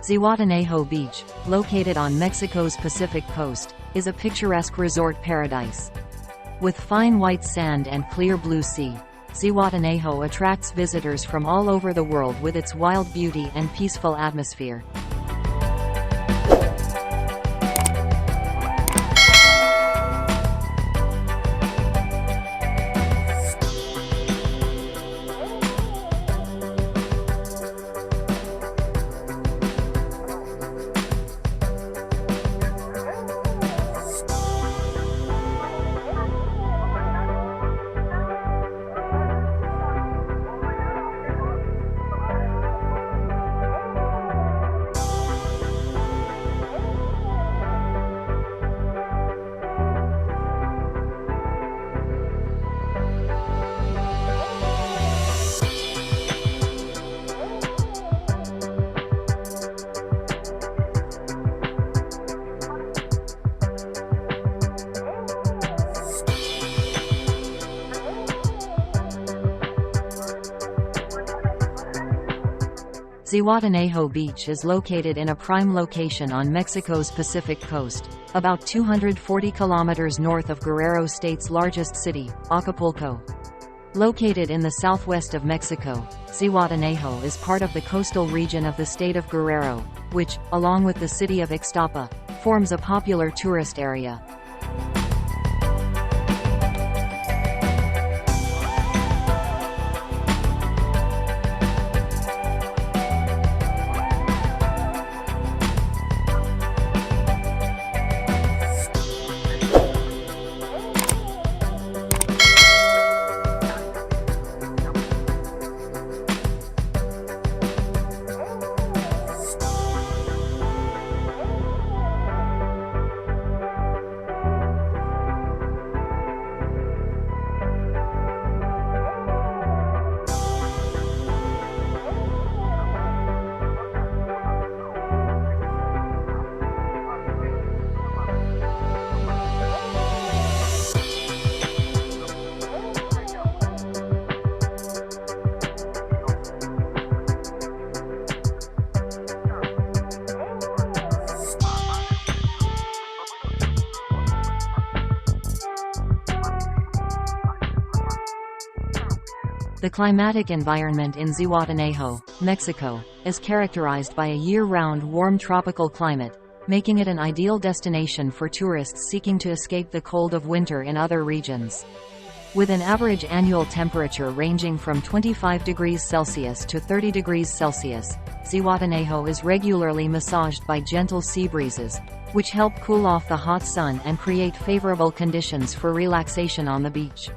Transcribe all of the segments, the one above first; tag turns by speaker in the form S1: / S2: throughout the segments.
S1: Zihuatanejo Beach, located on Mexico's Pacific coast, is a picturesque resort paradise. With fine white sand and clear blue sea, Zihuatanejo attracts visitors from all over the world with its wild beauty and peaceful atmosphere. Zihuatanejo Beach is located in a prime location on Mexico's Pacific coast, about 240 kilometers north of Guerrero State's largest city, Acapulco. Located in the southwest of Mexico, Zihuatanejo is part of the coastal region of the state of Guerrero, which, along with the city of Ixtapa, forms a popular tourist area. The climatic environment in Zihuatanejo, Mexico, is characterized by a year-round warm tropical climate, making it an ideal destination for tourists seeking to escape the cold of winter in other regions. With an average annual temperature ranging from 25 degrees Celsius to 30 degrees Celsius, Zihuatanejo is regularly massaged by gentle sea breezes, which help cool off the hot sun and create favorable conditions for relaxation on the beach.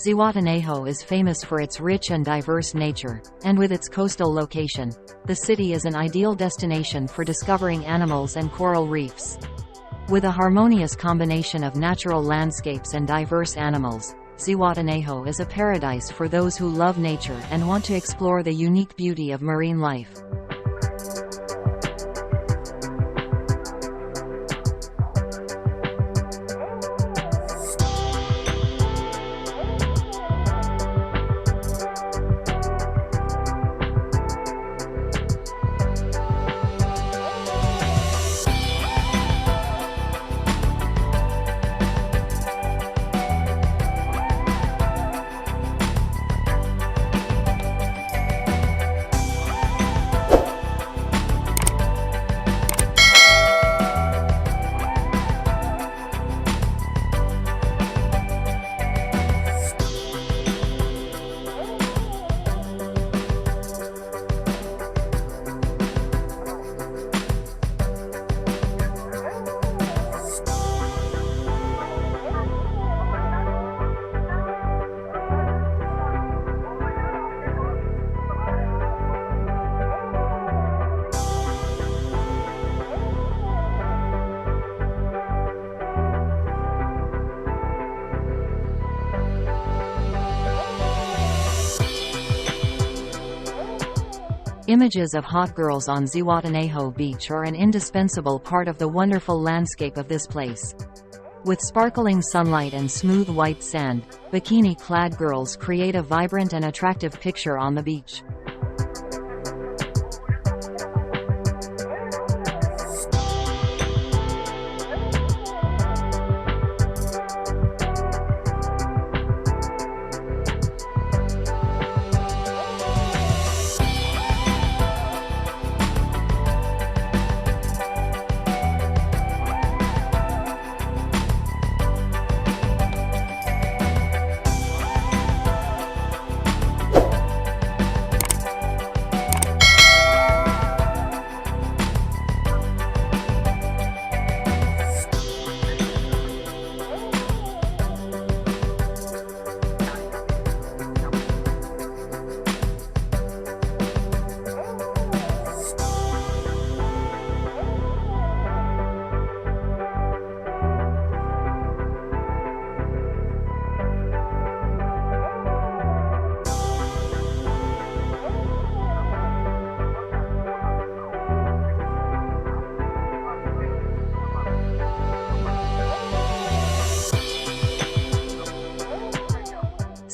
S1: Zihuatanejo is famous for its rich and diverse nature, and with its coastal location, the city is an ideal destination for discovering animals and coral reefs. With a harmonious combination of natural landscapes and diverse animals, Zihuatanejo is a paradise for those who love nature and want to explore the unique beauty of marine life. Images of hot girls on Zihuatanejo Beach are an indispensable part of the wonderful landscape of this place. With sparkling sunlight and smooth white sand, bikini-clad girls create a vibrant and attractive picture on the beach.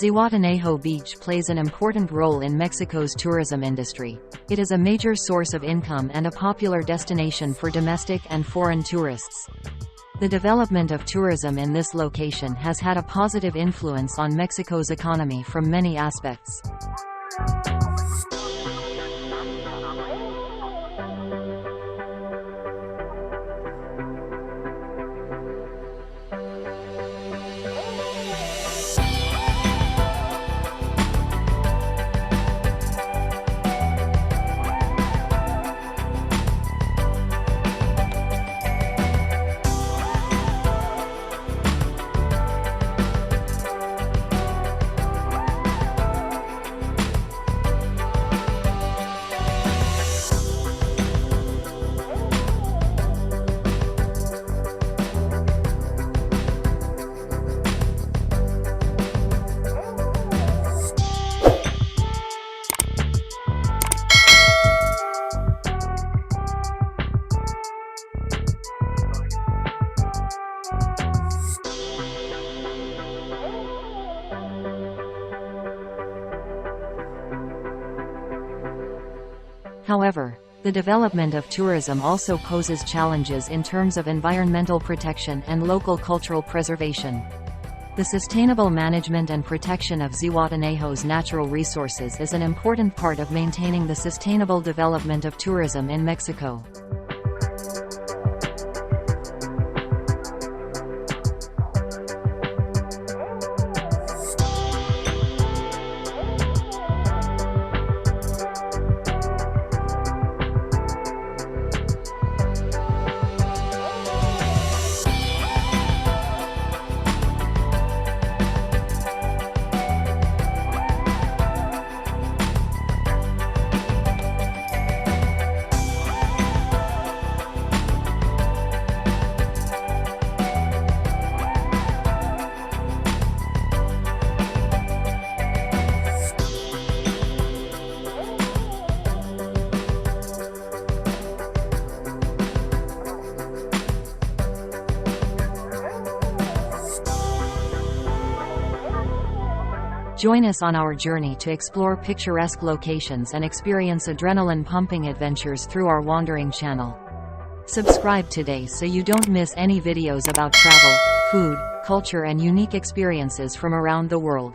S1: Zihuatanejo Beach plays an important role in Mexico's tourism industry. It is a major source of income and a popular destination for domestic and foreign tourists. The development of tourism in this location has had a positive influence on Mexico's economy from many aspects. However, the development of tourism also poses challenges in terms of environmental protection and local cultural preservation. The sustainable management and protection of Zihuatanejo's natural resources is an important part of maintaining the sustainable development of tourism in Mexico. Join us on our journey to explore picturesque locations and experience adrenaline-pumping adventures through our wandering channel. Subscribe today so you don't miss any videos about travel, food, culture and unique experiences from around the world.